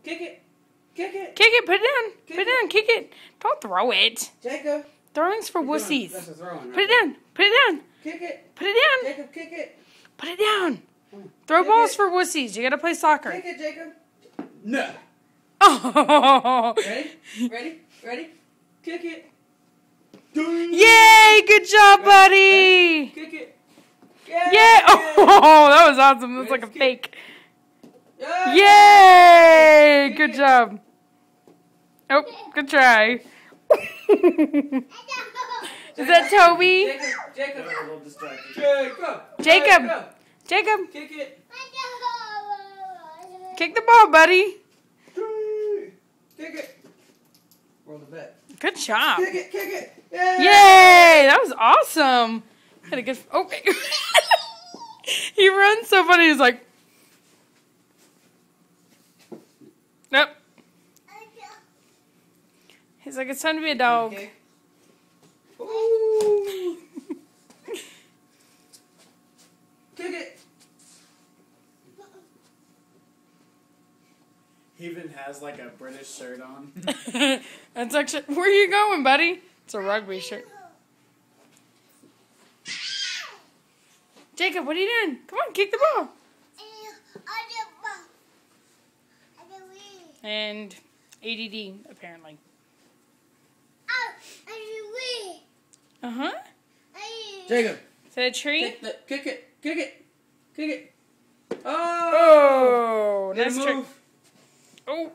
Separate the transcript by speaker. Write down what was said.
Speaker 1: Kick it. Kick it.
Speaker 2: Kick it. Put it down. Put it down. Kick it. Don't throw it.
Speaker 1: Jacob.
Speaker 2: Throwing's for wussies.
Speaker 1: That's a throwing.
Speaker 2: Put it down. Put it down.
Speaker 1: Kick it.
Speaker 2: Put it down.
Speaker 1: Jacob, kick it.
Speaker 2: Put it down. Throw
Speaker 1: Kick
Speaker 2: balls
Speaker 1: it.
Speaker 2: for wussies. You gotta play soccer.
Speaker 1: Kick it, Jacob. No.
Speaker 2: Oh.
Speaker 1: Ready? Ready? Ready? Kick it.
Speaker 2: Yay! Good job, buddy.
Speaker 1: Kick it.
Speaker 2: Yeah. Oh, that was awesome. That's like a fake.
Speaker 1: Yeah.
Speaker 2: Yay! Good job. Oh, good try. Is that Toby?
Speaker 1: Jacob.
Speaker 2: Jacob.
Speaker 1: Jacob.
Speaker 2: Jacob.
Speaker 1: Kick it.
Speaker 2: Kick the ball, buddy.
Speaker 1: Kick it. Roll the bet.
Speaker 2: Good job.
Speaker 1: Kick it. Kick it. Yeah.
Speaker 2: Yay! That was awesome. Had a good. Okay. He runs so funny. He's like, nope. He's like, it's time to be a dog.
Speaker 1: Okay. Ooh. Kick it.
Speaker 3: He even has like a British shirt on.
Speaker 2: That's actually. Where are you going, buddy? It's a rugby shirt. Jacob, what are you doing? Come on, kick the ball. And ADD, apparently. Uh-huh.
Speaker 1: Jacob.
Speaker 2: Is that a tree?
Speaker 1: Kick it. Kick it. Kick it. Oh.
Speaker 2: Oh,
Speaker 1: Good
Speaker 2: nice trick.
Speaker 1: move.
Speaker 2: Oh.